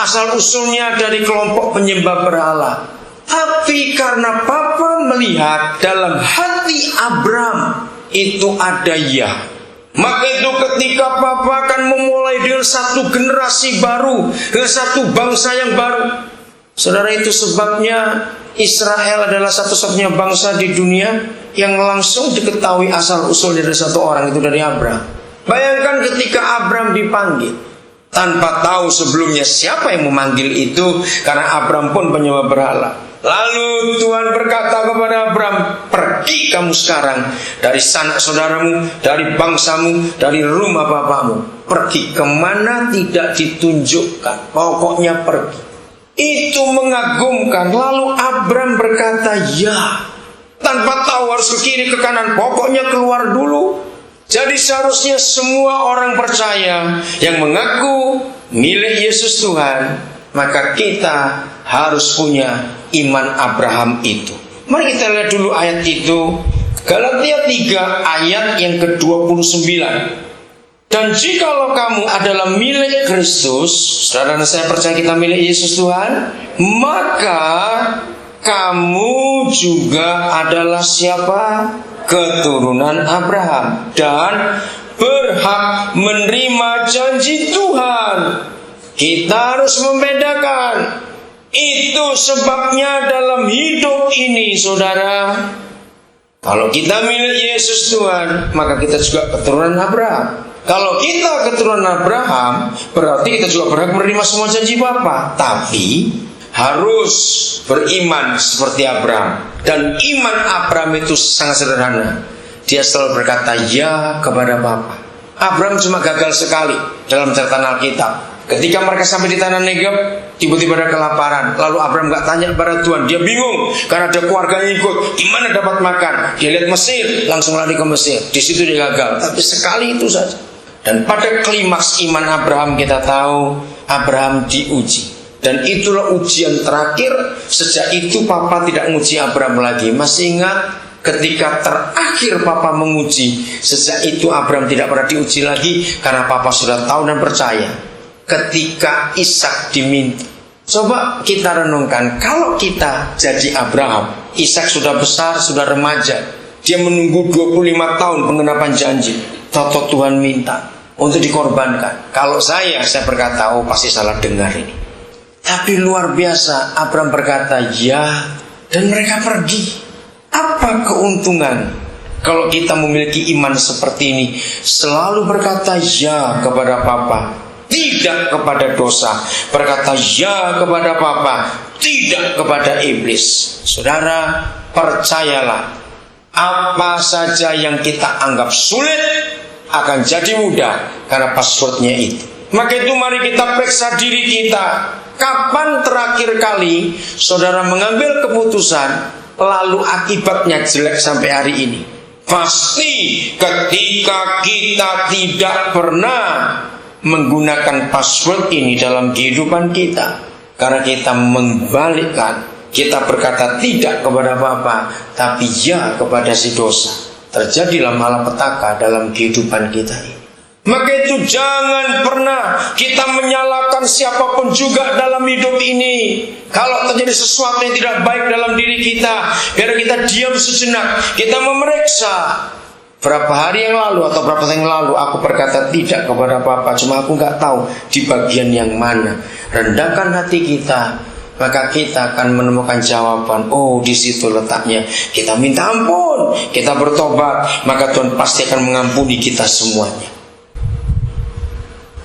asal-usulnya dari kelompok penyembah berhala. Tapi karena Papa melihat dalam hati Abram itu ada ya, maka itu ketika Papa akan memulai dengan satu generasi baru, dengan satu bangsa yang baru. Saudara, itu sebabnya Israel adalah satu-satunya bangsa di dunia yang langsung diketahui asal-usul dari satu orang, itu dari Abram. Bayangkan ketika Abram dipanggil, tanpa tahu sebelumnya siapa yang memanggil itu, karena Abram pun penyembah berhala. Lalu Tuhan berkata kepada Abram, pergi kamu sekarang dari sanak saudaramu, dari bangsamu, dari rumah bapamu. Pergi kemana tidak ditunjukkan, pokoknya pergi. Itu mengagumkan. Lalu Abram berkata ya, tanpa tahu harus ke kiri ke kanan, pokoknya keluar dulu. Jadi seharusnya semua orang percaya yang mengaku milik Yesus Tuhan, maka kita harus punya iman Abraham itu. Mari kita lihat dulu ayat itu, Galatia 3 ayat yang ke-29. Dan jikalau kamu adalah milik Kristus, saudara dan saya percaya kita milik Yesus Tuhan, maka kamu juga adalah siapa? Keturunan Abraham dan berhak menerima janji Tuhan. Kita harus membedakan. Itu sebabnya dalam hidup ini, saudara, kalau kita milik Yesus Tuhan, maka kita juga keturunan Abraham. Kalau kita keturunan Abraham, berarti kita juga berhak menerima semua janji Bapa. Tapi harus beriman seperti Abraham. Dan iman Abraham itu sangat sederhana. Dia selalu berkata ya kepada Bapa. Abraham cuma gagal sekali dalam catatan Alkitab. Ketika mereka sampai di tanah Negeb, tiba-tiba ada kelaparan. Lalu Abraham gak tanya kepada Tuhan. Dia bingung karena ada keluarganya ikut. Gimana dapat makan? Dia lihat Mesir, langsung lari ke Mesir. Di situ dia gagal. Tapi sekali itu saja. Dan pada klimaks iman Abraham kita tahu Abraham diuji. Dan itulah ujian terakhir. Sejak itu Papa tidak menguji Abraham lagi. Masih ingat ketika terakhir Papa menguji? Sejak itu Abraham tidak pernah diuji lagi, karena Papa sudah tahu dan percaya. Ketika Ishak diminta, coba kita renungkan, kalau kita jadi Abraham, Ishak sudah besar, sudah remaja, dia menunggu 25 tahun pengenapan janji. Toto Tuhan minta untuk dikorbankan. Kalau saya berkata, oh pasti salah dengar ini. Tapi luar biasa, Abraham berkata ya, dan mereka pergi. Apa keuntungan kalau kita memiliki iman seperti ini? Selalu berkata ya kepada Papa, tidak kepada dosa. Berkata ya kepada Bapa, tidak kepada iblis. Saudara, percayalah, apa saja yang kita anggap sulit akan jadi mudah karena passwordnya itu. Maka itu mari kita periksa diri kita. Kapan terakhir kali saudara mengambil keputusan lalu akibatnya jelek sampai hari ini? Pasti ketika kita tidak pernah menggunakan password ini dalam kehidupan kita, karena kita membalikkan, kita berkata tidak kepada Bapa, tapi ya kepada si dosa. Terjadilah malapetaka dalam kehidupan kita ini. Maka itu jangan pernah kita menyalahkan siapapun juga dalam hidup ini. Kalau terjadi sesuatu yang tidak baik dalam diri kita, biar kita diam sejenak, kita memeriksa. Berapa hari yang lalu atau berapa tahun yang lalu aku berkata tidak kepada Papa, cuma aku gak tahu di bagian yang mana. Rendahkan hati kita, maka kita akan menemukan jawaban. Oh, di situ letaknya. Kita minta ampun, kita bertobat, maka Tuhan pasti akan mengampuni kita semuanya.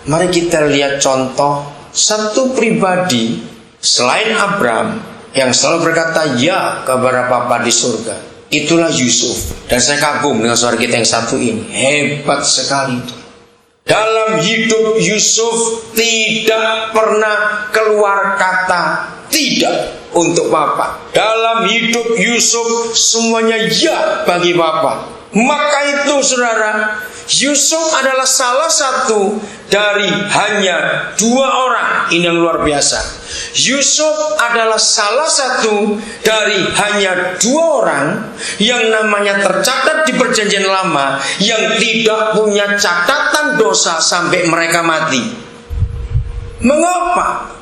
Mari kita lihat contoh satu pribadi selain Abraham yang selalu berkata ya kepada Papa di surga. Itulah Yusuf. Dan saya kagum dengan saudara kita yang satu ini. Hebat sekali itu. Dalam hidup Yusuf tidak pernah keluar kata tidak untuk Papa. Dalam hidup Yusuf semuanya ya bagi Papa. Maka itu saudara, Yusuf adalah salah satu dari hanya 2 orang. Ini yang luar biasa. Yusuf adalah salah satu dari hanya 2 orang yang namanya tercatat di Perjanjian Lama yang tidak punya catatan dosa sampai mereka mati. Mengapa?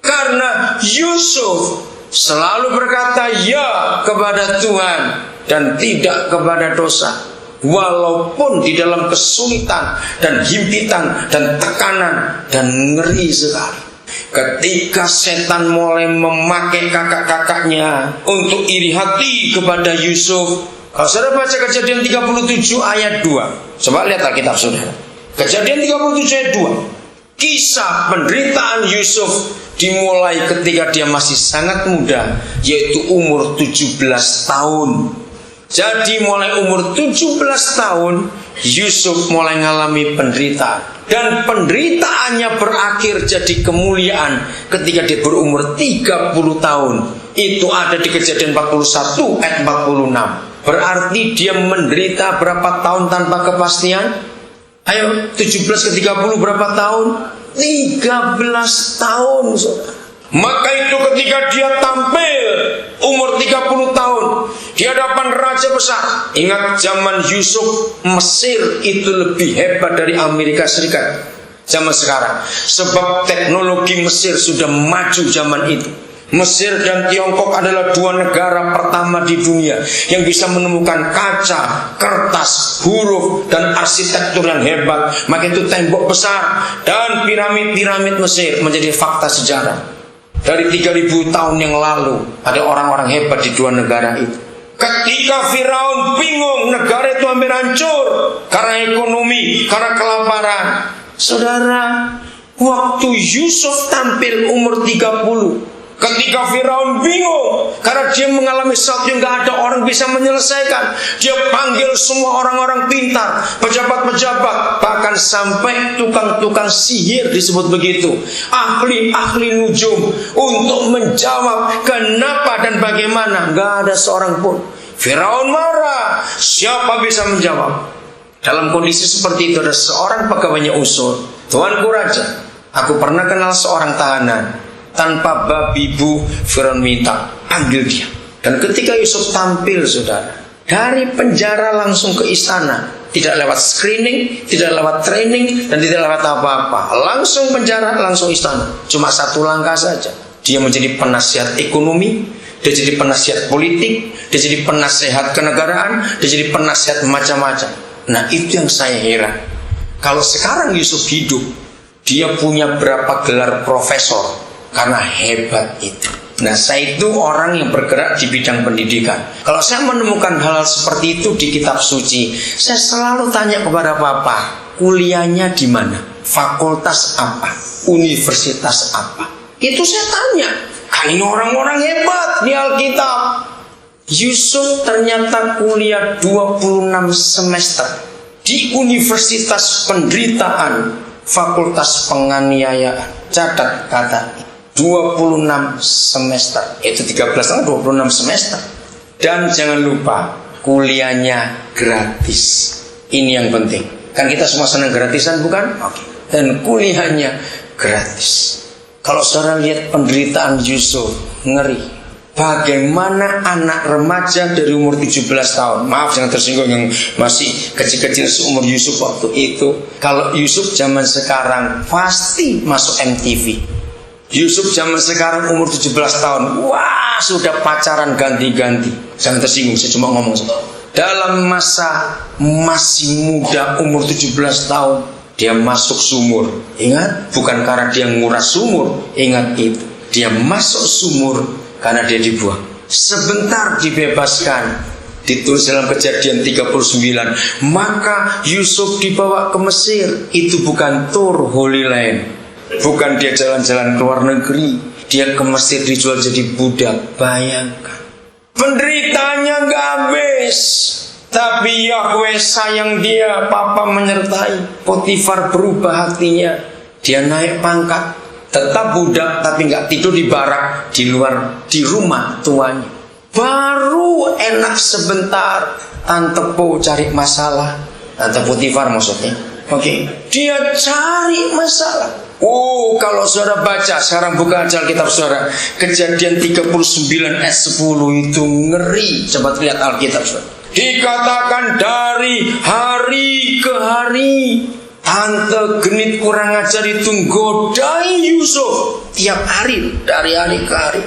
Karena Yusuf selalu berkata ya kepada Tuhan dan tidak kepada dosa. Walaupun di dalam kesulitan dan himpitan dan tekanan dan ngeri sekali. Ketika setan mulai memakai kakak-kakaknya untuk iri hati kepada Yusuf. Kalau saudara baca Kejadian 37 ayat 2. Coba lihat Alkitab saudara. Kejadian 37 ayat 2. Kisah penderitaan Yusuf dimulai ketika dia masih sangat muda, yaitu umur 17 tahun. Jadi mulai umur 17 tahun Yusuf mulai mengalami penderitaan. Dan penderitaannya berakhir jadi kemuliaan ketika dia berumur 30 tahun. Itu ada di Kejadian 41 ayat 46. Berarti dia menderita berapa tahun tanpa kepastian? Ayo 17 ke 30 berapa tahun? 13 tahun saudara. Maka itu ketika dia tampil umur 30 tahun di hadapan raja besar. Ingat zaman Yusuf, Mesir itu lebih hebat dari Amerika Serikat zaman sekarang. Sebab teknologi Mesir sudah maju zaman itu. Mesir dan Tiongkok adalah dua negara pertama di dunia yang bisa menemukan kaca, kertas, huruf, dan arsitektur yang hebat. Maka itu tembok besar dan piramid-piramid Mesir menjadi fakta sejarah. Dari 3000 tahun yang lalu ada orang-orang hebat di dua negara itu. Ketika Firaun bingung, negara itu hampir hancur karena ekonomi, karena kelaparan. Saudara, waktu Yusuf tampil umur 30, ketika Firaun bingung karena dia mengalami sesuatu yang gak ada orang bisa menyelesaikan, dia panggil semua orang-orang pintar, pejabat-pejabat, bahkan sampai tukang-tukang sihir disebut begitu, ahli-ahli nujum, untuk menjawab kenapa dan bagaimana. Gak ada seorang pun. Firaun marah, siapa bisa menjawab? Dalam kondisi seperti itu ada seorang pegawainya usul, Tuanku Raja, aku pernah kenal seorang tahanan. Tanpa babi bu, Firaun minta ambil dia. Dan ketika Yusuf tampil saudara, dari penjara langsung ke istana, tidak lewat screening, tidak lewat training, dan tidak lewat apa-apa, langsung penjara, langsung istana. Cuma satu langkah saja. Dia menjadi penasihat ekonomi, dia jadi penasihat politik, dia jadi penasehat kenegaraan, dia jadi penasihat macam-macam. Nah itu yang saya heran. Kalau sekarang Yusuf hidup, dia punya berapa gelar profesor karena hebat itu. Nah saya itu orang yang bergerak di bidang pendidikan. Kalau saya menemukan hal seperti itu di kitab suci, saya selalu tanya kepada Papa, kuliahnya di mana? Fakultas apa? Universitas apa? Itu saya tanya. Kan ini orang-orang hebat di Alkitab. Yusuf ternyata kuliah 26 semester di Universitas Penderitaan, Fakultas Penganiayaan. Catat kata 26 semester. Itu 13 tahun 26 semester. Dan jangan lupa kuliahnya gratis. Ini yang penting. Kan kita semua senang gratisan bukan? Oke. Dan kuliahnya gratis. Kalau saudara lihat penderitaan Yusuf, ngeri. Bagaimana anak remaja dari umur 17 tahun, maaf jangan tersinggung yang masih kecil-kecil seumur Yusuf waktu itu. Kalau Yusuf zaman sekarang pasti masuk MTV. Yusuf zaman sekarang umur 17 tahun, wah sudah pacaran ganti-ganti. Jangan tersinggung, saya cuma ngomong saja. Dalam masa masih muda umur 17 tahun, dia masuk sumur. Ingat, bukan karena dia nguras sumur. Ingat itu, dia masuk sumur karena dia dibuang. Sebentar dibebaskan. Ditulis dalam Kejadian 39. Maka Yusuf dibawa ke Mesir. Itu bukan tour Holy Land. Bukan dia jalan-jalan ke luar negeri. Dia ke Mesir dijual jadi budak. Bayangkan. Penderitaannya gak habis. Tapi Yahweh sayang dia. Papa menyertai. Potifar berubah hatinya. Dia naik pangkat. Tetap budak tapi gak tidur di barak. Di luar, di rumah tuanya. Baru enak sebentar. Tante Po cari masalah. Tante Potifar maksudnya. Oke. Dia cari masalah. Oh, kalau saudara baca, sekarang buka aja Alkitab saudara. Kejadian 39 ayat 10 itu ngeri. Coba lihat Alkitab saudara. Dikatakan dari hari ke hari, tante genit kurang ajar itu godai Yusuf. tiap hari dari hari ke hari.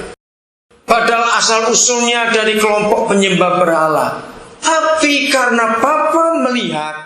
Padahal asal usulnya dari kelompok penyembah berhala. Tapi karena Papa melihat